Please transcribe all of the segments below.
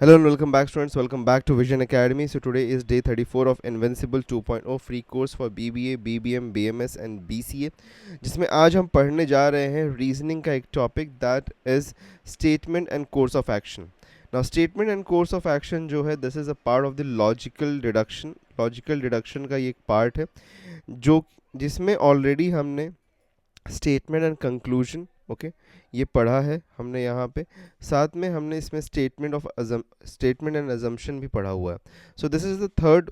Hello and welcome back, students. Welcome back to Vision Academy. So today is day 34 of Invincible 2.0 free course for BBA, BBM, BMS and BCA, जिसमें आज हम पढ़ने जा रहे हैं reasoning का एक topic that is statement and course of action. Now statement and course of action जो है this is a part of the logical deduction. Logical deduction का ये एक पार्ट है जो जिसमें ऑलरेडी हमने स्टेटमेंट एंड कंक्लूजन ये पढ़ा है हमने यहाँ पे. साथ में हमने इसमें स्टेटमेंट एंड अजम्पशन भी पढ़ा हुआ है. So this is the third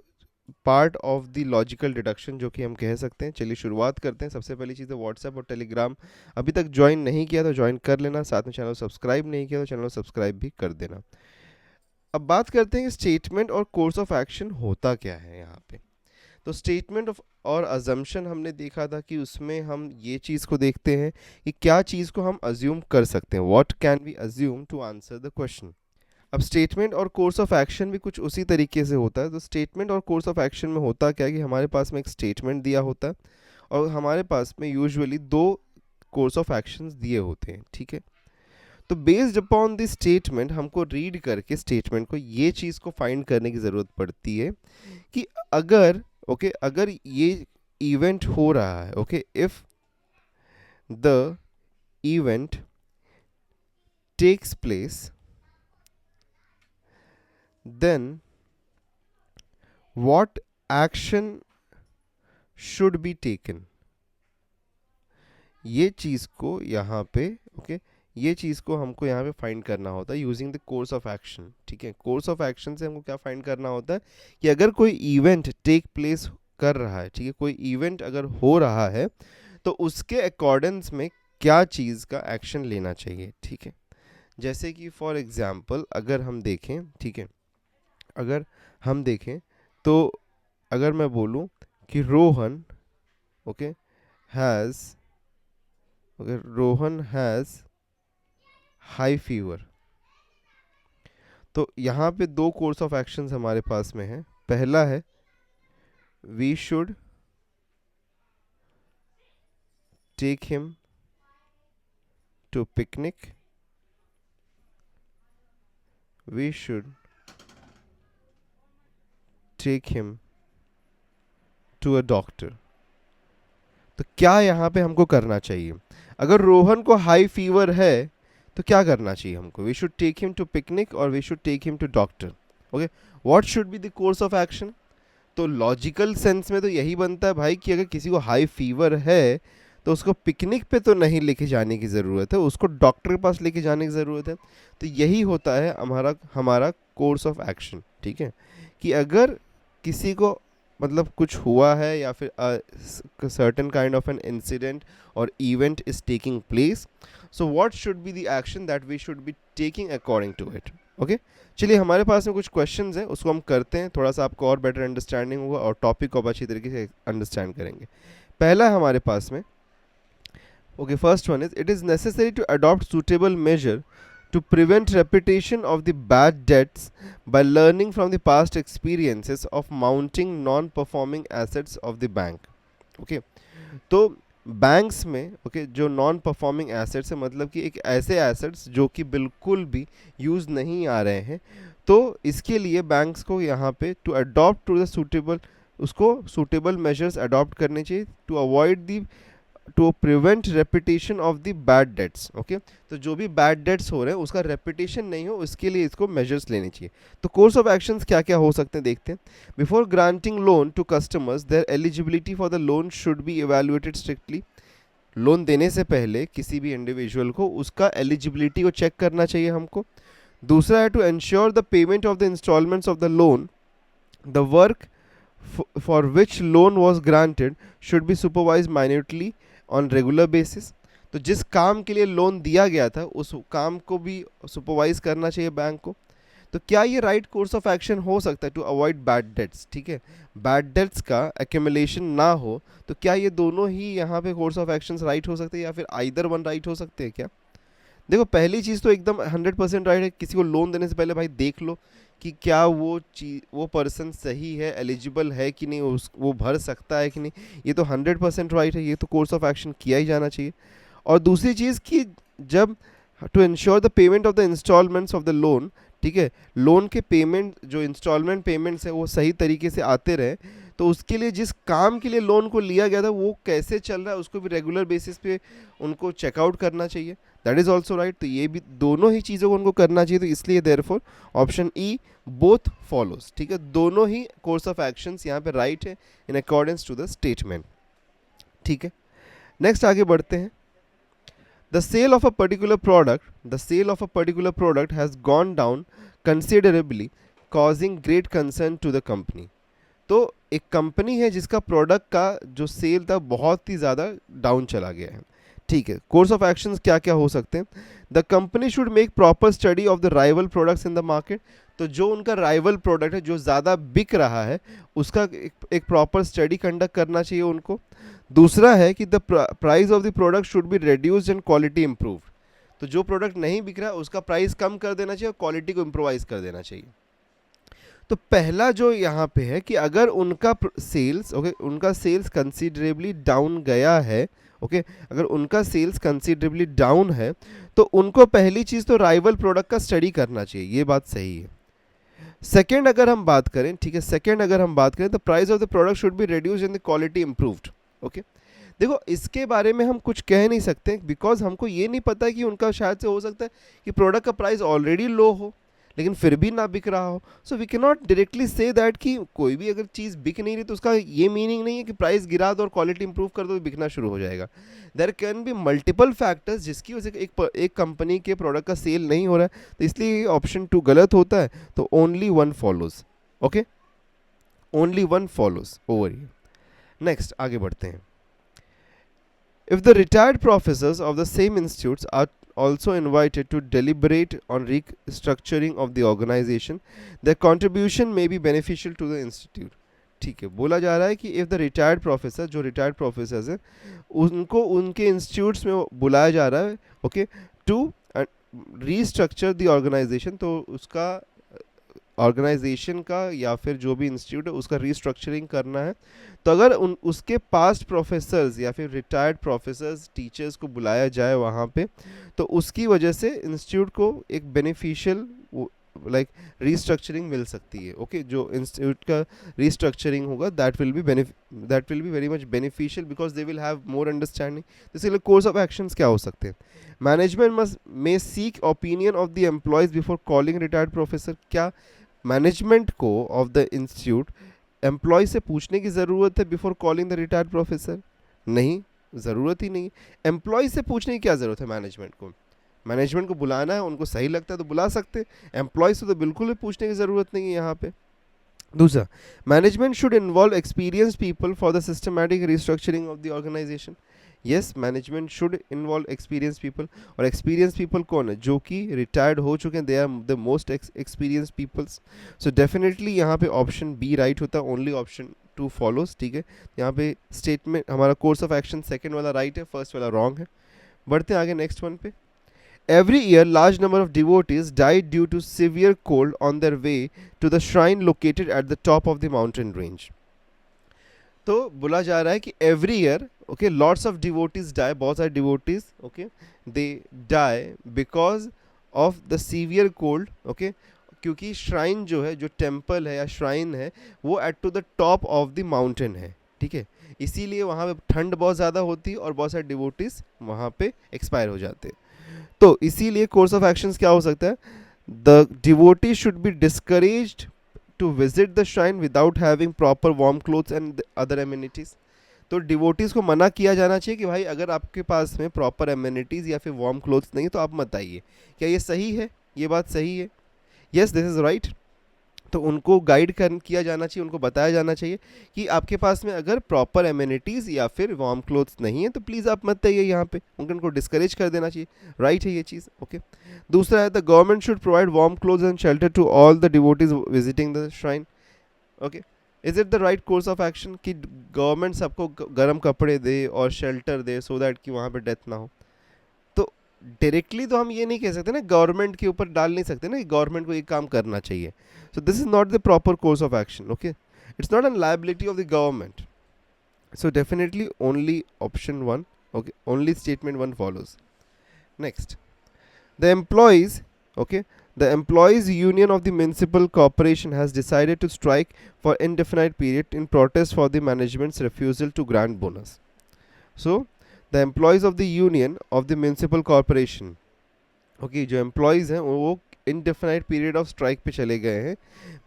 part of the logical deduction जो कि हम कह सकते हैं. चलिए शुरुआत करते हैं. सबसे पहली चीज़ है व्हाट्सएप और टेलीग्राम अभी तक ज्वाइन नहीं किया तो ज्वाइन कर लेना. साथ में चैनल सब्सक्राइब नहीं किया तो चैनल सब्सक्राइब भी कर देना. अब बात करते हैं कि स्टेटमेंट और कोर्स ऑफ एक्शन होता क्या है यहाँ पे. तो स्टेटमेंट ऑफ और अजम्पशन हमने देखा था कि उसमें हम ये चीज़ को देखते हैं कि क्या चीज़ को हम अज्यूम कर सकते हैं, what can we assume to answer the question. अब स्टेटमेंट और कोर्स ऑफ एक्शन भी कुछ उसी तरीके से होता है. तो स्टेटमेंट और कोर्स ऑफ एक्शन में होता क्या है कि हमारे पास में एक स्टेटमेंट दिया होता है और हमारे पास में यूजुअली दो कोर्स ऑफ एक्शंस दिए होते हैं. ठीक है, तो बेस्ड अपॉन द स्टेटमेंट हमको रीड करके स्टेटमेंट को ये चीज़ को फाइंड करने की ज़रूरत पड़ती है कि अगर ये इवेंट हो रहा है, if the event takes place then what action should be taken. ये चीज़ को यहाँ पे ये चीज़ को हमको यहाँ पे फाइंड करना होता है using the course of action. ठीक है, कोर्स ऑफ एक्शन से हमको क्या फाइंड करना होता है कि अगर कोई इवेंट टेक प्लेस कर रहा है, ठीक है, कोई इवेंट अगर हो रहा है तो उसके अकॉर्डेंस में क्या चीज़ का एक्शन लेना चाहिए. ठीक है, जैसे कि फॉर एग्जांपल अगर हम देखें, ठीक है, अगर हम देखें तो अगर मैं बोलूं कि रोहन हैज़ हाई फीवर, तो यहाँ पे दो कोर्स ऑफ एक्शंस हमारे पास में है. पहला है we should take him to picnic, we should take him to a doctor. तो क्या यहाँ पे हमको करना चाहिए? अगर रोहन को हाई फीवर है तो क्या करना चाहिए हमको? We should take him to picnic और we should take him to doctor. Okay, what should be the course of action? तो लॉजिकल सेंस में तो यही बनता है भाई कि अगर किसी को हाई फीवर है तो उसको पिकनिक पे तो नहीं लेके जाने की ज़रूरत है, उसको डॉक्टर के पास लेके जाने की ज़रूरत है. तो यही होता है हमारा कोर्स ऑफ एक्शन. ठीक है, कि अगर किसी को मतलब कुछ हुआ है या फिर certain kind of an incident or event is taking place, so what should be the action that we should be taking according to it. Okay, चलिए हमारे पास में कुछ क्वेश्चंस हैं, उसको हम करते हैं, थोड़ा सा आपको और बेटर अंडरस्टैंडिंग होगा और टॉपिक को आप अच्छी तरीके से अंडरस्टैंड करेंगे. पहला है हमारे पास में, first one is, it is necessary to adopt suitable measure to prevent repetition of the bad debts by learning from the past experiences of mounting non-performing assets of the bank. Okay, तो banks में जो non performing assets है, मतलब कि एक ऐसे assets जो कि बिल्कुल भी यूज़ नहीं आ रहे हैं, तो इसके लिए बैंक्स को यहाँ पे to adopt to the suitable suitable measures adopt करने चाहिए to avoid the to prevent repetition of the bad debts. Okay, तो जो भी बैड डेट्स हो रहे हैं उसका रेपिटेशन नहीं हो, इसके लिए इसको मेजर्स लेने चाहिए. तो कोर्स ऑफ एक्शंस क्या क्या हो सकते हैं देखते हैं. Before granting loan to customers their eligibility for the loan should be evaluated strictly. Loan देने से पहले किसी भी इंडिविजुअल को उसका एलिजिबिलिटी को चेक करना चाहिए हमको. दूसरा है to ensure the payment of the installments of the loan. The work for which loan was granted should be supervise minutely on regular basis. तो जिस काम के लिए लोन दिया गया था उस काम को भी सुपरवाइज करना चाहिए बैंक को. तो क्या ये राइट कोर्स ऑफ एक्शन हो सकता है टू अवॉइड बैड डेट्स? ठीक है, बैड डेट्स का एक्यूमुलेशन ना हो, तो क्या ये दोनों ही यहाँ पे कोर्स ऑफ एक्शंस राइट हो सकते हैं या फिर आइदर वन राइट हो सकते हैं क्या? देखो, पहली चीज़ तो एकदम 100% राइट है. किसी को लोन देने से पहले भाई देख लो कि क्या वो पर्सन सही है, एलिजिबल है कि नहीं, वो भर सकता है कि नहीं. ये तो 100% राइट है, ये तो कोर्स ऑफ एक्शन किया ही जाना चाहिए. और दूसरी चीज़ कि जब to ensure the payment of the installments of the loan ठीक है, लोन के पेमेंट जो इंस्टॉलमेंट पेमेंट्स है वो सही तरीके से आते रहे, तो उसके लिए जिस काम के लिए लोन को लिया गया था वो कैसे चल रहा है उसको भी रेगुलर बेसिस पे उनको चेकआउट करना चाहिए, दैट इज़ ऑल्सो राइट। तो ये भी दोनों ही चीज़ों को उनको करना चाहिए, तो इसलिए therefore option E both follows, ठीक है, दोनों ही कोर्स ऑफ एक्शंस यहाँ पे राइट है in accordance to the statement, ठीक है। नेक्स्ट आगे बढ़ते हैं। The sale of a particular product, the sale of a particular product has gone down considerably, causing great concern to the company. तो एक कंपनी है जिसका प्रोडक्ट का जो सेल था बहुत ही ज़्यादा डाउन चला गया है, ठीक है। कोर्स ऑफ एक्शंस क्या क्या हो सकते हैं? The company should make proper study of the rival products in the market, तो जो उनका राइवल प्रोडक्ट है जो ज़्यादा बिक रहा है उसका एक प्रॉपर स्टडी कंडक्ट करना चाहिए उनको। दूसरा है कि the price of the product should be reduced and quality improve, तो जो प्रोडक्ट नहीं बिक रहा है उसका प्राइस कम कर देना चाहिए और क्वालिटी को इम्प्रोवाइज कर देना चाहिए। तो पहला जो यहाँ पे है कि अगर उनका सेल्स उनका सेल्स कंसिडरेबली डाउन गया है, अगर उनका सेल्स कंसिडरेबली डाउन है तो उनको पहली चीज़ तो राइवल प्रोडक्ट का स्टडी करना चाहिए, ये बात सही है। सेकेंड अगर हम बात करें, ठीक है, सेकेंड अगर हम बात करें तो price of the product should be reduce and the quality improved. देखो इसके बारे में हम कुछ कह नहीं सकते बिकॉज हमको ये नहीं पता कि उनका शायद से हो सकता है कि प्रोडक्ट का प्राइस ऑलरेडी लो हो लेकिन फिर भी ना बिक रहा हो, so we can not directly say that कि कोई भी अगर चीज़ बिक नहीं रही तो उसका ये मीनिंग नहीं है कि प्राइस गिरा दो और क्वालिटी इंप्रूव कर दो तो बिकना शुरू हो जाएगा। There can be multiple factors जिसकी वजह से एक कंपनी के प्रोडक्ट का सेल नहीं हो रहा है, तो इसलिए ऑप्शन 2 गलत होता है, तो only one follows, okay, only one follows over here. Next आगे बढ़ते हैं। If the retired professors of the same institutes are also invited to deliberate on restructuring of the organization, their contribution may be beneficial to the institute. ठीक है, बोला जा रहा है कि if the retired professor, जो retired professors हैं उनको उनके institutes में बुलाया जा रहा है, okay, to restructure the organization, तो उसका ऑर्गेनाइजेशन का या फिर जो भी इंस्टीट्यूट है उसका रीस्ट्रक्चरिंग करना है, तो अगर उसके पास्ट प्रोफेसर्स या फिर रिटायर्ड प्रोफेसर्स टीचर्स को बुलाया जाए वहाँ पे, तो उसकी वजह से इंस्टीट्यूट को एक बेनिफिशियल लाइक रीस्ट्रक्चरिंग मिल सकती है, ओके, जो इंस्टीट्यूट का रीस्ट्रक्चरिंग होगा that will be very much beneficial because they will have more understanding. इसलिए कोर्स ऑफ एक्शंस क्या हो सकते हैं? Management must may seek opinion of the employees before calling retired professor. क्या मैनेजमेंट को ऑफ द इंस्टीट्यूट एम्प्लॉय से पूछने की ज़रूरत है before calling the retired professor? नहीं, ज़रूरत ही नहीं। एम्प्लॉय से पूछने की क्या ज़रूरत है मैनेजमेंट को? मैनेजमेंट को बुलाना है, उनको सही लगता है तो बुला सकते हैं, एम्प्लॉय से तो बिल्कुल भी पूछने की ज़रूरत नहीं है यहाँ पे। दूसरा, management should involve experience people for the systematic restructuring of the organisation. Yes, management should involve experience people, और एक्सपीरियंस पीपल कौन है? जो कि रिटायर्ड हो चुके हैं, they are the most experience peoples. So definitely यहाँ पे ऑप्शन बी राइट होता है, ओनली ऑप्शन 2 फॉलोज, ठीक है। यहाँ पे स्टेटमेंट हमारा कोर्स ऑफ एक्शन सेकेंड वाला राइट है, फर्स्ट वाला रॉन्ग है। बढ़ते हैं आगे नेक्स्ट वन पे। Every year, large number of devotees died due to severe cold on their way to the shrine located at the top of the mountain range. तो बोला जा रहा है कि every year, okay, lots of devotees die, बहुत सारे devotees, okay, they die because of the severe cold, okay, क्योंकि shrine जो है, जो temple है या shrine है, वो at to the top of the mountain है, ठीक है, इसीलिए वहाँ पे ठंड बहुत ज़्यादा होती है और बहुत सारे devotees वहाँ पे expire हो जाते हैं। तो इसीलिए कोर्स ऑफ एक्शंस क्या हो सकता है? The devotee should be discouraged to visit the shrine without having proper warm clothes and other amenities. तो डिवोटीज को मना किया जाना चाहिए कि भाई अगर आपके पास में प्रॉपर एमिनिटीज या फिर वार्म क्लोथ्स नहीं है तो आप मत आइए। क्या ये सही है? ये बात सही है? Yes, this is right. तो उनको गाइड किया जाना चाहिए, उनको बताया जाना चाहिए कि आपके पास में अगर प्रॉपर एमिनिटीज़ या फिर वार्म क्लोथ्स नहीं है तो प्लीज़ आप मत आइए यहाँ पे, उनको डिस्करेज कर देना चाहिए। राइट है ये चीज़, ओके। दूसरा है the government should provide warm clothes and shelter to all the devotees visiting the shrine, okay. Is it the right course of action कि गवर्नमेंट सबको गर्म कपड़े दे और शेल्टर दे सो दैट कि वहाँ पर डेथ ना हो? डायरेक्टली तो हम ये नहीं कह सकते ना, गवर्नमेंट के ऊपर डाल नहीं सकते ना कि गवर्नमेंट को ये काम करना चाहिए। So this is not the proper course of action, okay, it's not an liability of the government. So definitely only option 1, okay, only statement 1 follows. Next, the employees, okay, The employees union of the municipal corporation has decided to strike for indefinite period in protest for the management's refusal to grant bonus. So the employees of the union of the municipal corporation, okay, जो employees हैं वो indefinite period of strike पे चले गए हैं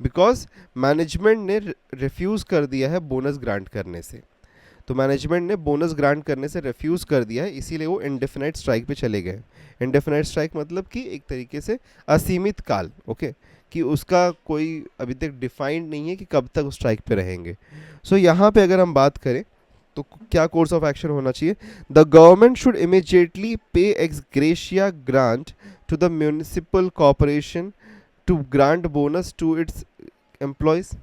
because management ने refuse कर दिया है bonus grant करने से. तो मैनेजमेंट ने बोनस ग्रांट करने से रिफ्यूज़ कर दिया है, इसीलिए वो इंडेफिनाइट स्ट्राइक पे चले गए. इंडेफिनाइट स्ट्राइक मतलब कि एक तरीके से असीमित काल, ओके, कि उसका कोई अभी तक डिफाइंड नहीं है कि कब तक उस स्ट्राइक पे रहेंगे. सो यहाँ पे अगर हम बात करें तो क्या कोर्स ऑफ एक्शन होना चाहिए? The government should immediately pay ex gratia grant to the municipal corporation to grant bonus to its employees.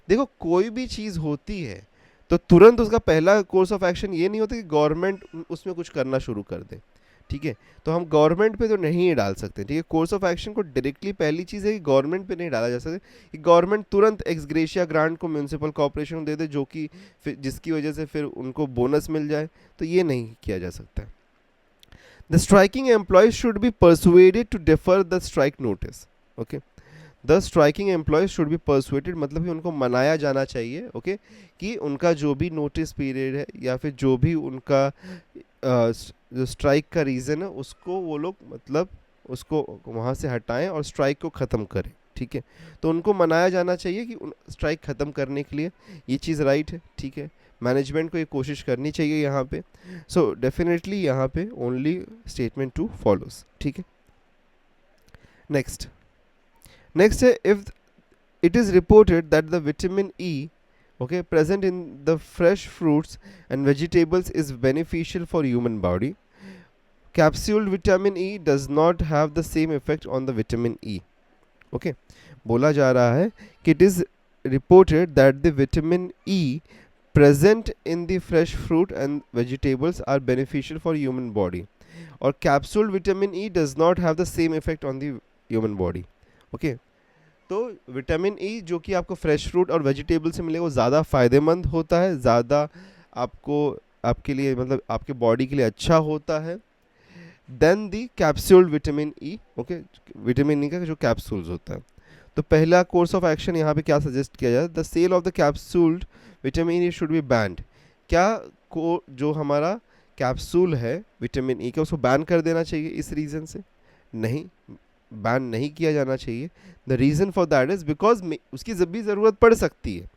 देखो, कोई भी चीज़ होती है तो तुरंत उसका पहला कोर्स ऑफ एक्शन ये नहीं होता कि गवर्नमेंट उसमें कुछ करना शुरू कर दे. ठीक है, तो हम गवर्नमेंट पे तो नहीं डाल सकते. ठीक है, कोर्स ऑफ एक्शन को डायरेक्टली पहली चीज़ है कि गवर्नमेंट पे नहीं डाला जा सकता कि गवर्नमेंट तुरंत एक्स ग्रेशिया ग्रांट को म्यूनसिपल कॉर्पोरेशन को दे दे, जो कि जिसकी वजह से फिर उनको बोनस मिल जाए. तो ये नहीं किया जा सकता. The striking employees should be persuaded to defer the strike notice. Okay, the striking employees should be persuaded मतलब कि उनको मनाया जाना चाहिए, ओके, कि उनका जो भी नोटिस पीरियड है या फिर जो भी उनका जो स्ट्राइक का रीज़न है उसको वो लोग मतलब उसको वहाँ से हटाएं और स्ट्राइक को ख़त्म करें. ठीक है, तो उनको मनाया जाना चाहिए कि स्ट्राइक ख़त्म करने के लिए. ये चीज़ राइट है. ठीक है, मैनेजमेंट को ये कोशिश करनी चाहिए यहाँ पे. सो डेफिनेटली यहाँ पे ओनली स्टेटमेंट 2 फॉलोज. ठीक है, नेक्स्ट है, if it is reported that the vitamin E, okay, present in the fresh fruits and vegetables is beneficial for human body, capsuled vitamin E does not have the same effect on the vitamin E. Okay, बोला जा रहा है कि it is reported that the vitamin E present in the fresh fruit and vegetables are beneficial for human body, और capsuled vitamin E does not have the same effect on the human body. Okay, तो vitamin E जो कि आपको fresh fruit और vegetable से मिलेगा वो ज़्यादा फ़ायदेमंद होता है, ज़्यादा आपको आपके लिए मतलब आपके बॉडी के लिए अच्छा होता है then the capsuled vitamin E. Okay, vitamin E का जो कैप्सूल्स होता है. तो पहला कोर्स ऑफ एक्शन यहाँ पे क्या सजेस्ट किया जाए? The sale of the capsuled vitamin E should be banned. क्या को जो हमारा कैप्सूल है विटामिन ई का उसको बैन कर देना चाहिए इस रीज़न से? नहीं, बैन नहीं किया जाना चाहिए. The reason for that is because उसकी जब भी ज़रूरत पड़ सकती है.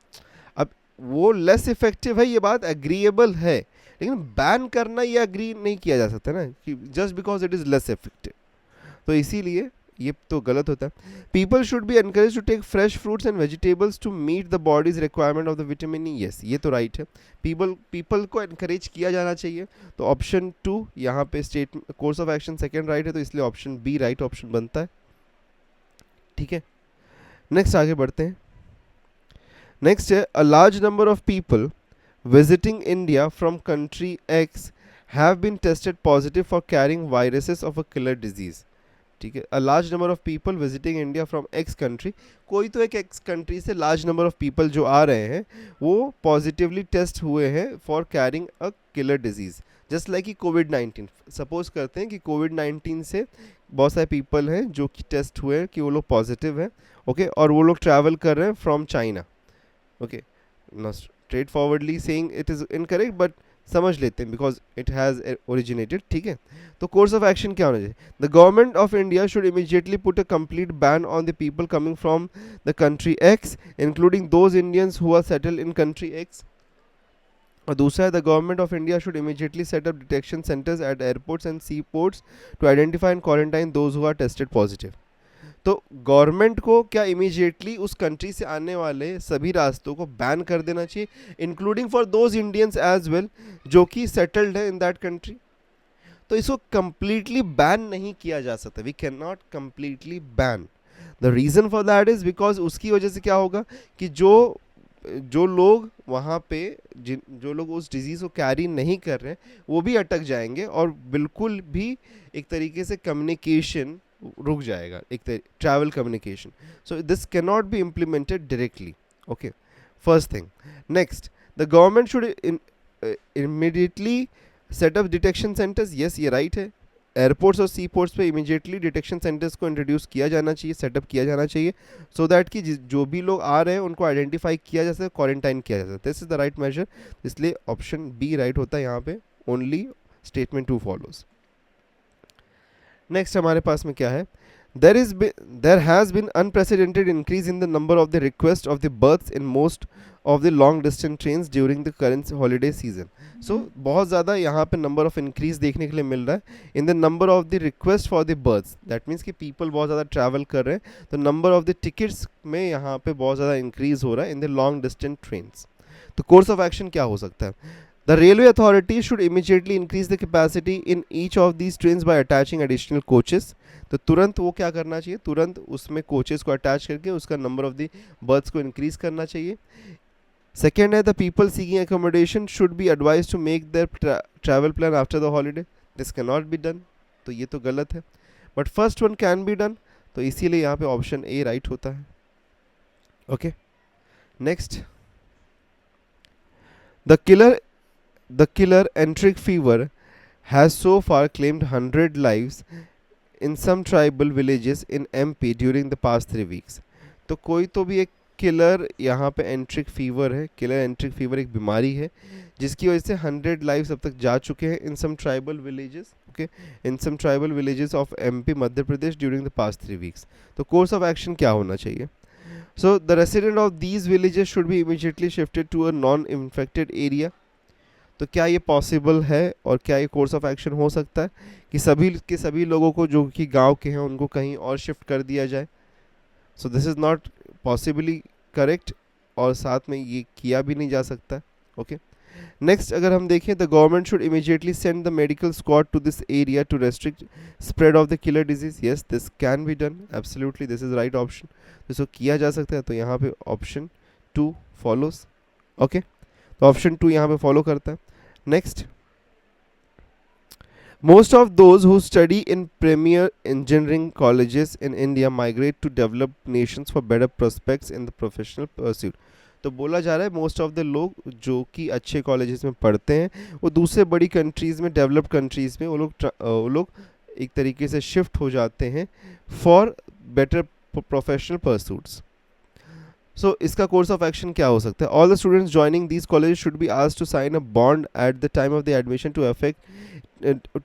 अब वो लेस इफेक्टिव है, ये बात एग्रीएबल है, लेकिन बैन करना ये एग्री नहीं किया जा सकता ना कि just because it is less effective. तो इसीलिए ये तो गलत होता है. People should be encourage to take fresh fruits and vegetables to meet the body's requirement of the vitamin E. Yes, ये तो राइट है. पीपल को एनकरेज किया जाना चाहिए. तो ऑप्शन 2 यहाँ पे state course of action second right है, तो इसलिए ऑप्शन बी राइट ऑप्शन बनता है. ठीक है, नेक्स्ट आगे बढ़ते हैं. नेक्स्ट है, a large number of people visiting India from country X have been tested positive for carrying viruses of a killer disease. ठीक है, a large number of people visiting India from X country, कोई तो एक X country से large number of people जो आ रहे हैं वो पॉजिटिवली टेस्ट हुए हैं for carrying a killer disease. Just like कि कोविड-19, सपोज करते हैं कि कोविड-19 से बहुत सारे पीपल हैं जो कि टेस्ट हुए हैं कि वो लोग पॉजिटिव हैं. ओके, और वो लोग ट्रैवल कर रहे हैं from China. Okay, not straight forwardly saying it is incorrect, but समझ लेते हैं बिकॉज इट हैज़ ओरिजिनेटेड. ठीक है, तो कोर्स ऑफ एक्शन क्या होना चाहिए? The government of India should immediately put a complete ban on the people coming from the country X including those Indians who are settled in country X. और दूसरा है, the government of India should immediately set up detection centres at airports and sea ports to identify and quarantine those who are tested positive. तो government को क्या immediately उस country से आने वाले सभी रास्तों को बैन कर देना चाहिए, including for those Indians as well जो कि सेटल्ड है इन दैट कंट्री. तो इसको कंप्लीटली बैन नहीं किया जा सकता. We can not completely ban. The reason for that is because उसकी वजह से क्या होगा कि जो लोग वहाँ पे जो लोग उस डिजीज़ को कैरी नहीं कर रहे हैं वो भी अटक जाएंगे और बिल्कुल भी एक तरीके से कम्युनिकेशन रुक जाएगा, एक travel communication. So this can not be implemented directly. Okay, first thing. Next, the government should immediately set up detection centres. Yes, ये राइट है. एयरपोर्ट्स और सी पोर्ट्स पे इमीडिएटली डिटेक्शन सेंटर्स को इंट्रोड्यूस किया जाना चाहिए, सेटअप किया जाना चाहिए, सो दैट कि जो भी लोग आ रहे हैं उनको आइडेंटिफाई किया जा सके, क्वारंटाइन किया जा सके। This is the right measure, इसलिए ऑप्शन बी राइट होता है यहाँ पे, ओनली स्टेटमेंट 2 फॉलोज। नेक्स्ट हमारे पास में क्या है, there has been unprecedented increase in the number of the requests of the berths in most of the long distance trains during the current holiday season. So बहुत ज़्यादा यहाँ पे number of increase देखने के लिए मिल रहा है in the number of the request for the berths. That means कि people बहुत ज़्यादा travel कर रहे हैं, तो number of the tickets में यहाँ पे बहुत ज़्यादा increase हो रहा है in the long distance trains. तो course of action क्या हो सकता है? The railway authority should immediately increase the capacity in each of these trains by attaching additional coaches. तो तुरंत वो क्या करना चाहिए, तुरंत उसमें कोचेस को अटैच करके उसका नंबर ऑफ द बर्थ्स को इंक्रीज करना चाहिए। सेकेंड है, the people seeking accommodation should be advise to make their travel plan after the holiday. This can not be done, तो ये तो गलत है, but first one can be done, तो इसीलिए यहाँ पे ऑप्शन ए राइट होता है। Okay, next, the killer enteric fever has so far claimed 100 lives in some tribal villages in MP during the past 3 weeks. तो कोई तो भी एक किलर यहाँ पे एंट्रिक फीवर है, किलर एंट्रिक फीवर एक बीमारी है जिसकी वजह से 100 लाइव्स अब तक जा चुके हैं in some tribal villages, okay, in some tribal villages of MP Madhya Pradesh during the past 3 weeks. तो कोर्स ऑफ एक्शन क्या होना चाहिए? So the resident of these villages should be immediately shifted to a non infected area. तो क्या ये possible है और क्या ये कोर्स ऑफ एक्शन हो सकता है कि सभी के सभी लोगों को जो कि गांव के हैं उनको कहीं और शिफ्ट कर दिया जाए? So this is not possibly correct, और साथ में ये किया भी नहीं जा सकता। ओके, नेक्स्ट अगर हम देखें, the government should immediately send the medical squad to this area to restrict spread of the killer disease. Yes, this can be done, absolutely this is right option, इसको किया जा सकता है, तो यहाँ पे ऑप्शन 2 फॉलोज। ओके, तो option 2 यहाँ पे फॉलो करता है। Next, most of those who study in premier engineering colleges in India migrate to developed nations for better prospects in the professional pursuit. तो बोला जा रहा है मोस्ट ऑफ द लोग जो कि अच्छे कॉलेजेस में पढ़ते हैं वो दूसरे बड़ी कंट्रीज़ में, डेवलप्ड कंट्रीज़ में वो लोग एक तरीके से शिफ्ट हो जाते हैं for better professional pursuits. So इसका कोर्स ऑफ एक्शन क्या हो सकता है? All the students joining these college should be asked to sign a bond at the time of the admission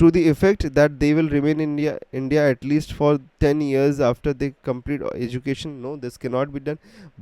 to the effect that they will remain in India at least for 10 years after they complete education. No, this cannot be done.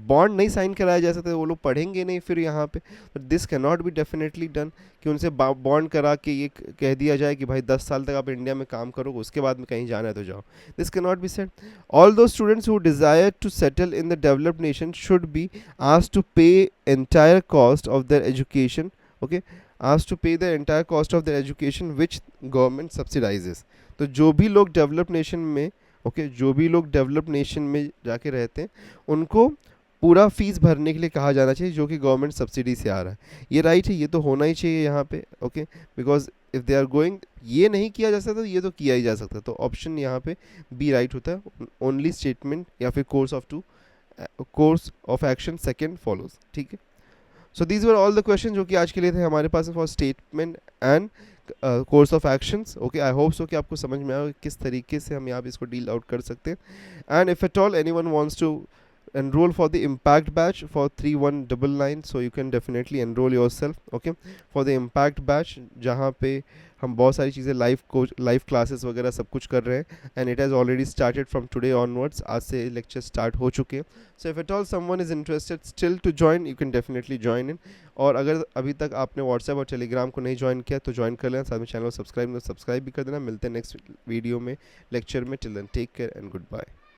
Bond नहीं sign कराया जा सकता, वो लोग पढ़ेंगे नहीं फिर यहाँ पे, this can not be definitely done कि उनसे बॉन्ड करा के ये कह दिया जाए कि भाई 10 साल तक आप इंडिया में काम करोगे, उसके बाद में कहीं जाना है तो जाओ। This can not be said. Although students who desire to settle in the developed nation should be asked to pay entire cost of their education, okay, asked to pay the entire cost of their education which government subsidizes. तो जो भी लोग developed nation में, okay, जो भी लोग developed nation में जाके रहते हैं उनको पूरा फीस भरने के लिए कहा जाना चाहिए जो कि गवर्नमेंट सब्सिडी से आ रहा है। ये राइट है, ये तो होना ही चाहिए यहाँ पे, okay, because if they are going, ये नहीं किया जा सकता तो ये तो किया ही जा सकता, तो ऑप्शन यहाँ पे बी राइट होता है, ओनली स्टेटमेंट या फिर course of action second follows. ठीक है, so these were all the question जो कि आज के लिए थे हमारे पास for statement and course of actions. Okay, I hope so कि आपको समझ में आया किस तरीके से हम यहाँ पे इसको डील आउट कर सकते हैं। And if at all anyone wants to enroll for the impact batch for 3199, so you can definitely enroll yourself, okay, for the impact batch जहाँ पे हम बहुत सारी चीज़ें लाइव क्लासेस वगैरह सब कुछ कर रहे हैं, and it has already started from today onwards, आज से लेक्चर स्टार्ट हो चुके हैं। So if at all someone is interested still to join, you can definitely join in, और अगर अभी तक आपने व्हाट्सएप और टेलीग्राम को नहीं ज्वाइन किया तो ज्वाइन कर लेना, साथ में चैनल को सब्सक्राइब भी कर देना। मिलते हैं नेक्स्ट वीडियो में, लेक्चर में। Till then take care and good bye.